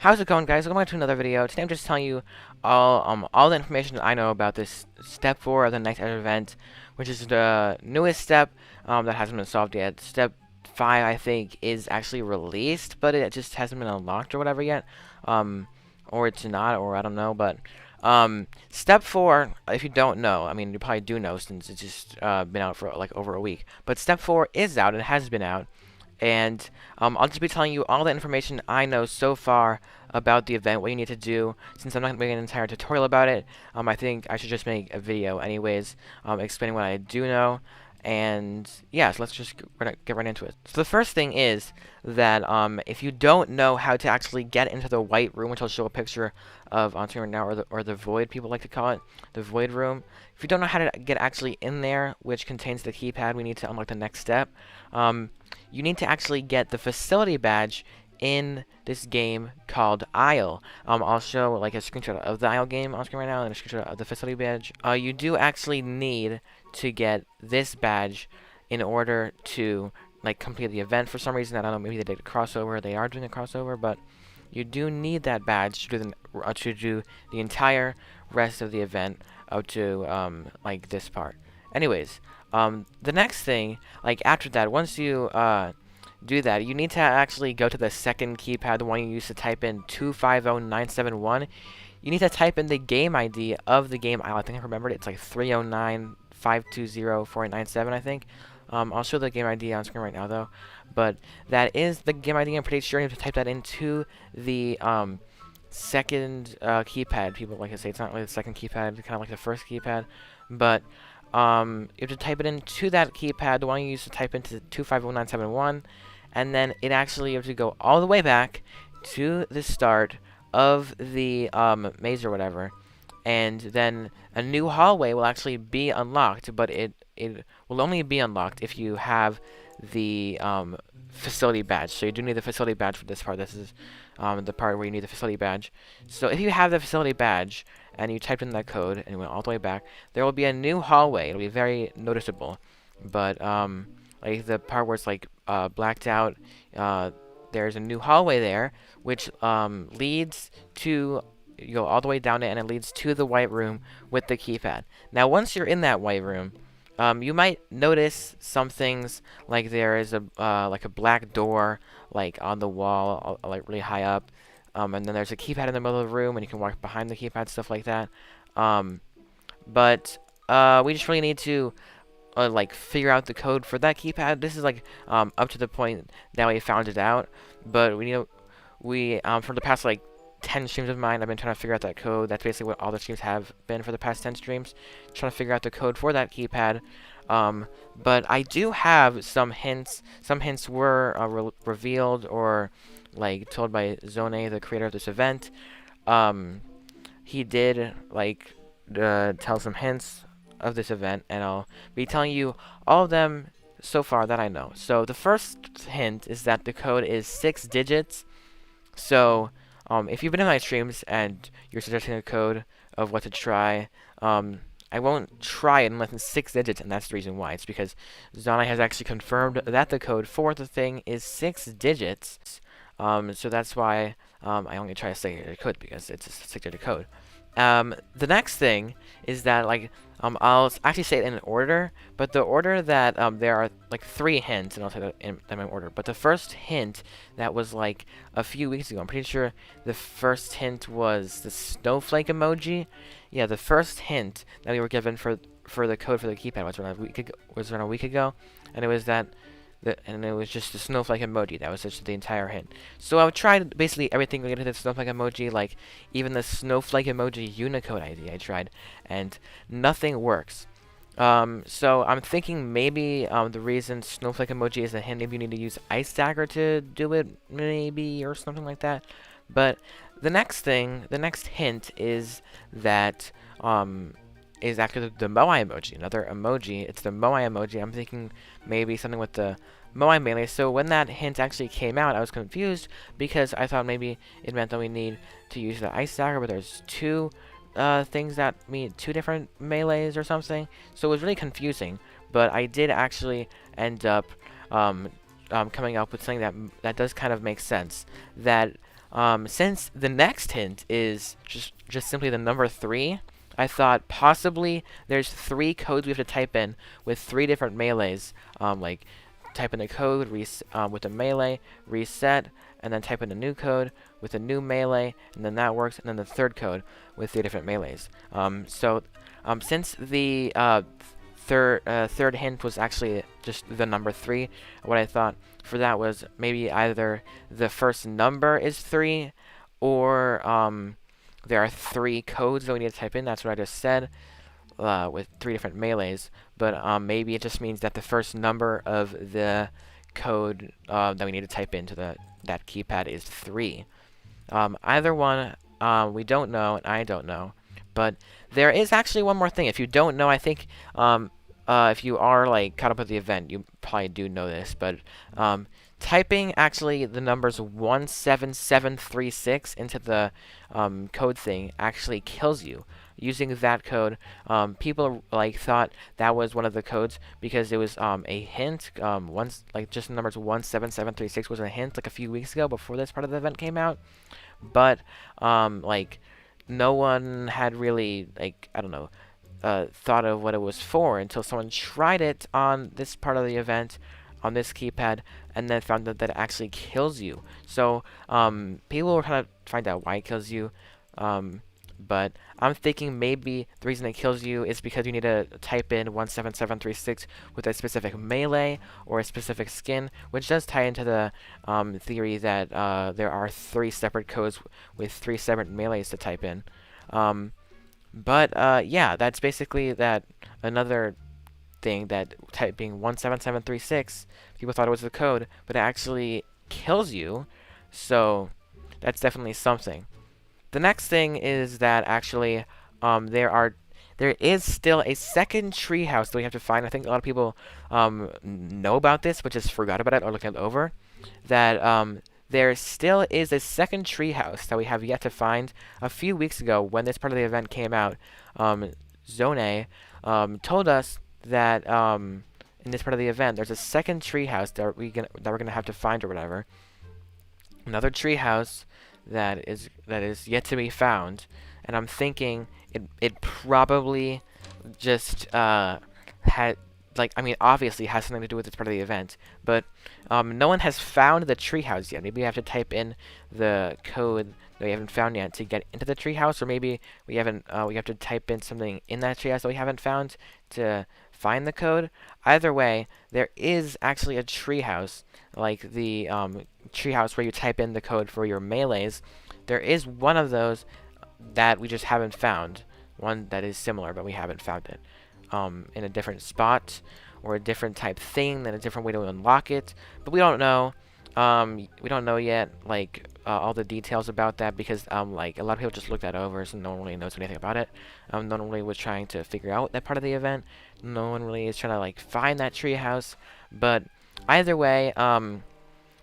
How's it going, guys? Welcome back to another video. Today I'm just telling you all the information that I know about this step 4 of the next event, which is the newest step that hasn't been solved yet. Step 5, I think, is actually released, but it just hasn't been unlocked or whatever yet. Or it's not, or I don't know, but step 4, if you don't know, I mean, you probably do know since it's just been out for like over a week. But step 4 is out. It has been out. And I'll just be telling you all the information I know so far about the event, what you need to do. Since I'm not making an entire tutorial about it, I think I should just make a video anyways, explaining what I do know. And yeah, so let's just get right into it. So the first thing is that if you don't know how to actually get into the white room, which I'll show a picture of on screen right now, or the void, people like to call it, the void room. If you don't know how to get actually in there, which contains the keypad, we need to unlock the next step. You need to actually get the facility badge in this game called Isle. I'll show like a screenshot of the Isle game on screen right now and a screenshot of the facility badge. You do actually need to get this badge in order to like complete the event. For some reason, I don't know, maybe they did a crossover. They are doing a crossover, but you do need that badge to do the entire rest of the event up to like this part. Anyways, the next thing, like after that, once you do that, you need to actually go to the second keypad, the one you used to type in 250971. You need to type in the game ID of the game. I think I remembered it. It's like 309-520-4897, I think. I'll show the game ID on screen right now, though. But that is the game ID. I'm pretty sure you have to type that into the second keypad. People like to say it's not really the second keypad, it's kind of like the first keypad. But you have to type it into that keypad, the one you used to type into 250971, and then it actually, you have to go all the way back to the start of the maze or whatever, and then a new hallway will actually be unlocked, but it will only be unlocked if you have the facility badge. So you do need the facility badge for this part. This is the part where you need the facility badge. So if you have the facility badge and you typed in that code and you went all the way back, there will be a new hallway. It'll be very noticeable. But like the part where it's like blacked out, there's a new hallway there, which leads to, you go all the way down it, and it leads to the white room with the keypad. Now, once you're in that white room, you might notice some things, like there is a like a black door like on the wall, like really high up, and then there's a keypad in the middle of the room, and you can walk behind the keypad, stuff like that. But we just really need to like figure out the code for that keypad. This is like up to the point that we found it out, but for the past like 10 streams of mine, I've been trying to figure out that code. That's basically what all the streams have been for the past 10 streams, trying to figure out the code for that keypad. But I do have some hints. Some hints were revealed or like told by Zone, the creator of this event. He did like tell some hints of this event, and I'll be telling you all of them so far that I know. So the first hint is that the code is 6 digits. So if you've been in my streams and you're suggesting a code of what to try, I won't try it unless it's 6 digits, and that's the reason why. It's because Zana has actually confirmed that the code for the thing is 6 digits. So that's why I only try a 6-digit code, because it's a 6-digit code. The next thing is that, like, I'll actually say it in order, but the order that there are like 3 hints, and I'll say that in my order. But the first hint that was like a few weeks ago, I'm pretty sure the first hint was the snowflake emoji. Yeah, the first hint that we were given for the code for the keypad was around a week ago, and it was that. And it was just the snowflake emoji. That was just the entire hint. So I've tried basically everything related to the snowflake emoji, like even the snowflake emoji Unicode ID I tried, and nothing works. So I'm thinking maybe the reason snowflake emoji is a hint, maybe you need to use Ice Dagger to do it, maybe, or something like that. But the next hint is that is actually the Moai emoji, another emoji. It's the Moai emoji. I'm thinking maybe something with the Moai melee. So when that hint actually came out, I was confused because I thought maybe it meant that we need to use the Ice Dagger, but there's 2 things that mean 2 different melees or something. So it was really confusing. But I did actually end up coming up with something that does kind of make sense. That Since the next hint is just simply the number 3, I thought possibly there's 3 codes we have to type in with 3 different melees. Like type in a code with a melee, reset, and then type in a new code with a new melee, and then that works, and then the third code with 3 different melees. Since the third hint was actually just the number 3, what I thought for that was maybe either the first number is 3, or there are 3 codes that we need to type in. That's what I just said, with 3 different melees. But maybe it just means that the first number of the code that we need to type into that keypad is 3. Either one, we don't know, and I don't know. But there is actually one more thing. If you don't know, I think if you are like caught up with the event, you probably do know this. But typing actually the numbers 17736 into the code thing actually kills you. Using that code, people like thought that was one of the codes because it was a hint. Just the numbers 17736 was a hint like a few weeks ago before this part of the event came out. But like no one had really I don't know thought of what it was for until someone tried it on this part of the event on this keypad, and then found that it actually kills you. So people were trying to find out why it kills you, but I'm thinking maybe the reason it kills you is because you need to type in 17736 with a specific melee or a specific skin, which does tie into the theory that there are 3 separate codes with 3 separate melees to type in. Yeah, that's basically that. Another thing that typing 17736, people thought it was the code, but it actually kills you. So that's definitely something. The next thing is that actually there is still a second treehouse that we have to find. I think a lot of people know about this, but just forgot about it or looked it over. That there still is a second treehouse that we have yet to find. A few weeks ago, when this part of the event came out, Zone told us that in this part of the event, there's a second treehouse that we're gonna have to find or whatever. Another treehouse that is yet to be found, and I'm thinking it probably just had obviously has something to do with this part of the event, but no one has found the treehouse yet. Maybe we have to type in the code that we haven't found yet to get into the treehouse, or maybe we have to type in something in that treehouse that we haven't found to find the code. Either way, there is actually a treehouse, like the treehouse where you type in the code for your melees. There is one of those that we just haven't found. One that is similar, but we haven't found it. In a different spot or a different type thing, and a different way to unlock it. But we don't know. We don't know yet, all the details about that because, a lot of people just looked that over, so no one really knows anything about it. No one really was trying to figure out that part of the event. No one really is trying to, find that treehouse. But either way,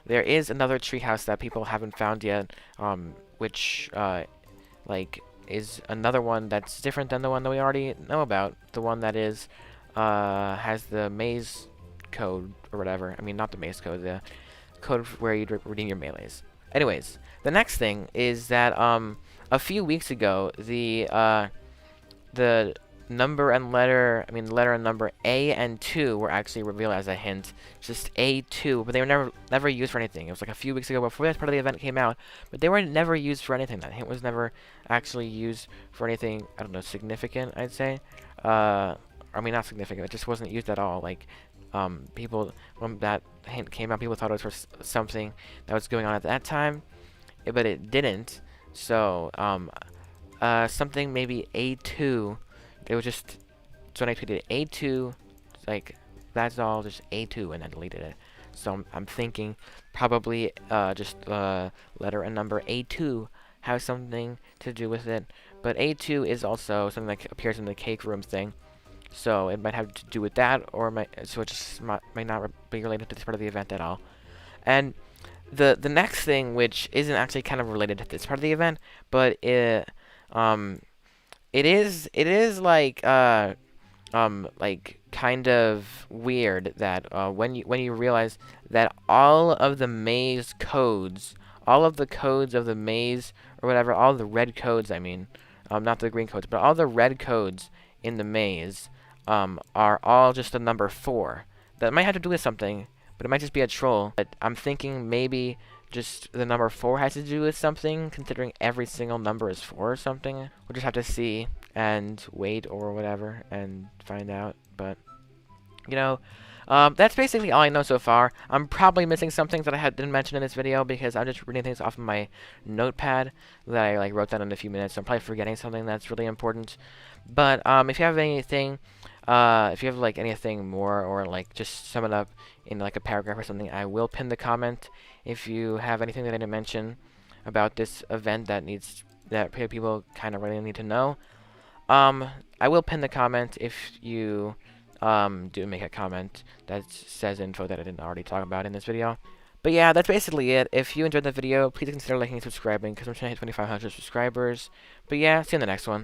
there is another treehouse that people haven't found yet, which, is another one that's different than the one that we already know about. The one that is, has the maze code or whatever. I mean, not the maze code, the code where you redeem your melees. Anyways, the next thing is that a few weeks ago, the number and letter, letter and number A and 2 were actually revealed as a hint. Just A2, but they were never used for anything. It was like a few weeks ago before this part of the event came out, but they were never used for anything. That hint was never actually used for anything, I don't know, significant, I'd say. Not significant, it just wasn't used at all. People, when that hint came out, people thought it was for something that was going on at that time, but it didn't. So, something maybe A2, it was just, so when I tweeted A2, that's all, just A2, and I deleted it. So I'm thinking probably just letter and number A2 has something to do with it. But A2 is also something that appears in the cake room thing. So it might have to do with that, or it just might not be related to this part of the event at all. And the next thing, which isn't actually kind of related to this part of the event, but it is kind of weird that when you realize that all of the maze codes all of the codes of the maze or whatever, all the red codes, I mean, not the green codes, but all the red codes in the maze are all just the number 4. That might have to do with something, but it might just be a troll. But I'm thinking maybe just the number 4 has to do with something, considering every single number is 4 or something. We'll just have to see and wait or whatever and find out. But, you know, that's basically all I know so far. I'm probably missing something that I didn't mention in this video because I'm just reading things off of my notepad that I wrote down in a few minutes. So I'm probably forgetting something that's really important. But if you have anything, if you have anything more, or just sum it up in a paragraph or something, I will pin the comment. If you have anything that I didn't mention about this event that people kind of really need to know, I will pin the comment if you do make a comment that says info that I didn't already talk about in this video. But yeah, that's basically it. If you enjoyed the video, please consider liking and subscribing because I'm trying to hit 2,500 subscribers. But yeah, see you in the next one.